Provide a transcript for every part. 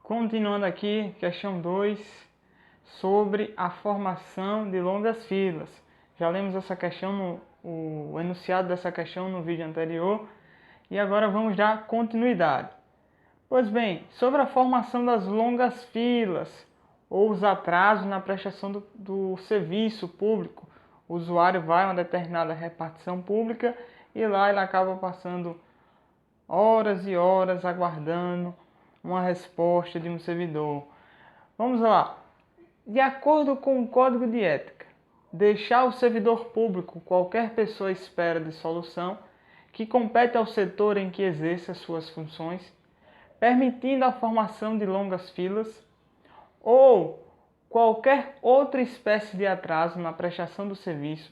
Continuando aqui, questão 2, sobre a formação de longas filas. Já lemos essa questão, o enunciado dessa questão no vídeo anterior, e agora vamos dar continuidade. Pois bem, sobre a formação das longas filas, ou os atrasos na prestação do serviço público. O usuário vai a uma determinada repartição pública e lá ele acaba passando horas e horas aguardando uma resposta de um servidor. Vamos lá. De acordo com o Código de Ética, deixar o servidor público qualquer pessoa à espera de solução que compete ao setor em que exerça suas funções, permitindo a formação de longas filas, ou qualquer outra espécie de atraso na prestação do serviço,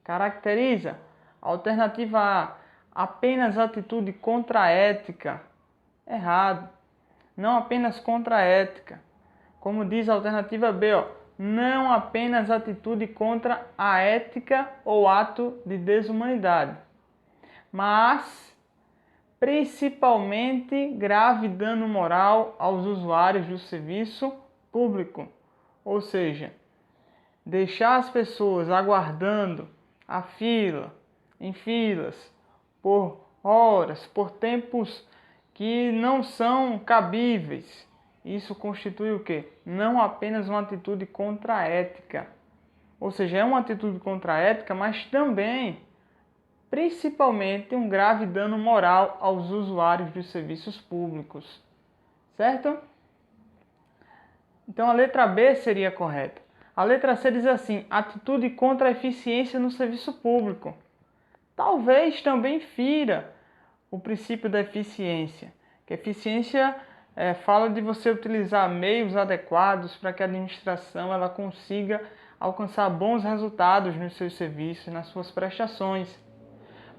caracteriza, alternativa A, apenas atitude contra a ética. Errado. Não apenas contra a ética. Como diz a alternativa B, não apenas atitude contra a ética ou ato de desumanidade, mas principalmente grave dano moral aos usuários do serviço público. Ou seja, deixar as pessoas aguardando em filas, por horas, por tempos que não são cabíveis. Isso constitui o quê? Não apenas uma atitude contra a ética. Ou seja, é uma atitude contra a ética, mas também, principalmente, um grave dano moral aos usuários dos serviços públicos. Certo? Então a letra B seria correta. A letra C diz assim: atitude contra a eficiência no serviço público. Talvez também fira o princípio da eficiência. Que a eficiência fala de você utilizar meios adequados para que a administração ela consiga alcançar bons resultados nos seus serviços, nas suas prestações.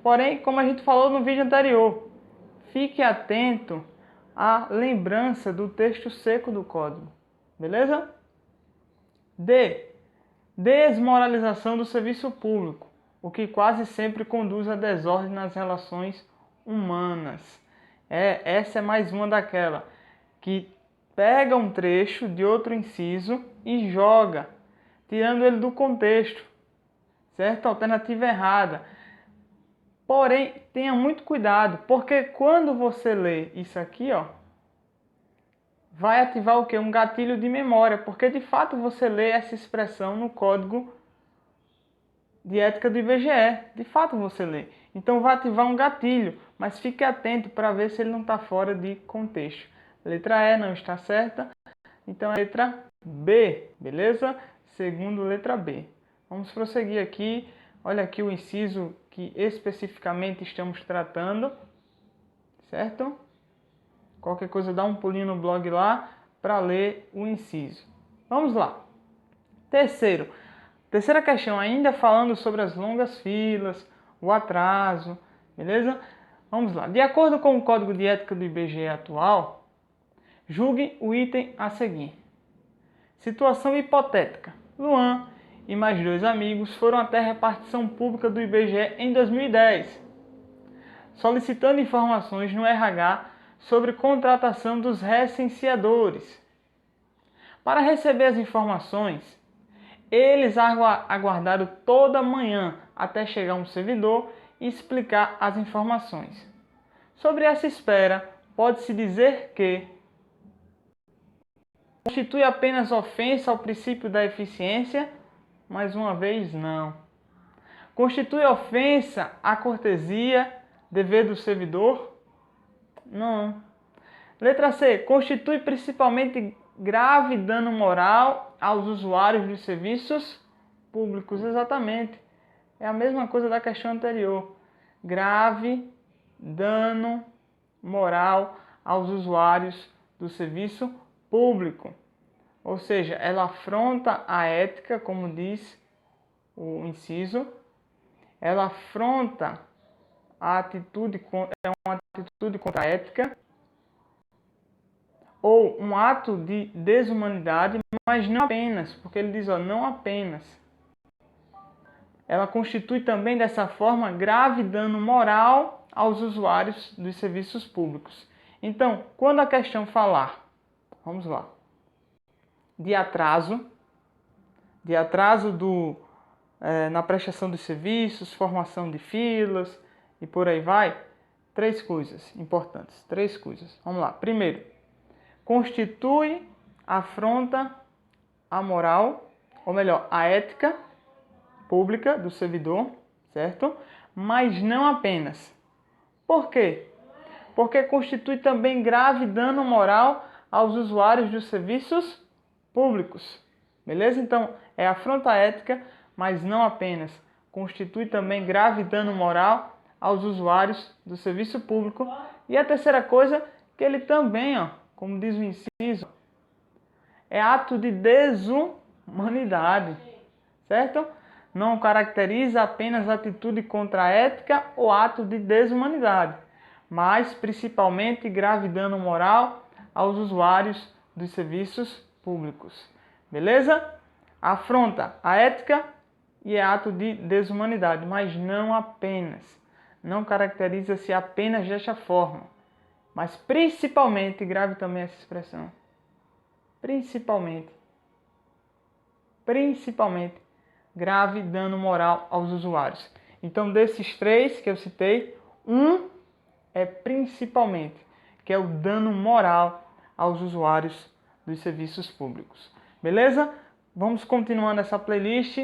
Porém, como a gente falou no vídeo anterior, fique atento à lembrança do texto seco do código. Beleza? D. Desmoralização do serviço público, o que quase sempre conduz a desordem nas relações humanas. Essa é mais uma daquela que pega um trecho de outro inciso e joga, tirando ele do contexto. Certo? Alternativa errada. Porém, tenha muito cuidado, porque quando você lê isso aqui, vai ativar o quê? Um gatilho de memória, porque de fato você lê essa expressão no Código de Ética do IBGE. De fato você lê. Então vai ativar um gatilho, mas fique atento para ver se ele não está fora de contexto. Letra E não está certa, então é a letra B, beleza? Segundo letra B. Vamos prosseguir aqui. Olha aqui o inciso que especificamente estamos tratando, certo? Qualquer coisa dá um pulinho no blog lá para ler o inciso. Vamos lá. Terceira questão, ainda falando sobre as longas filas, o atraso, beleza? Vamos lá. De acordo com o Código de Ética do IBGE atual, julgue o item a seguir. Situação hipotética. Luan e mais 2 amigos foram até a repartição pública do IBGE em 2010, solicitando informações no RH sobre contratação dos recenseadores. Para receber as informações, eles aguardaram toda a manhã até chegar um servidor e explicar as informações. Sobre essa espera, pode-se dizer que constitui apenas ofensa ao princípio da eficiência? Mais uma vez, não. Constitui ofensa à cortesia, dever do servidor? Não. Letra C. Constitui principalmente grave dano moral aos usuários dos serviços públicos. Exatamente. É a mesma coisa da questão anterior. Grave dano moral aos usuários do serviço público. Ou seja, ela afronta a ética, como diz o inciso. Ela afronta a atitude, é uma atitude contra a ética, ou um ato de desumanidade, mas não apenas, porque ele diz, não apenas. Ela constitui também, dessa forma, grave dano moral aos usuários dos serviços públicos. Então, quando a questão falar, Vamos lá. De atraso na prestação dos serviços, formação de filas e por aí vai. 3 coisas importantes, 3 coisas. Vamos lá. Primeiro, constitui afronta à moral, ou melhor, à ética pública do servidor, certo? Mas não apenas. Por quê? Porque constitui também grave dano moral aos usuários dos serviços públicos. Beleza? Então, é afronta à ética, mas não apenas. Constitui também grave dano moral aos usuários do serviço público. E a terceira coisa, que ele também, como diz o inciso, é ato de desumanidade, certo? Não caracteriza apenas atitude contra a ética ou ato de desumanidade, mas principalmente grave dano moral aos usuários dos serviços públicos. Beleza? Afronta a ética e é ato de desumanidade, mas não apenas. Não caracteriza-se apenas desta forma, mas principalmente, grave também essa expressão, principalmente, grave dano moral aos usuários. Então, desses 3 que eu citei, um é principalmente, que é o dano moral aos usuários dos serviços públicos. Beleza? Vamos continuando essa playlist.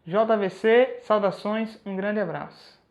JVC, saudações, um grande abraço.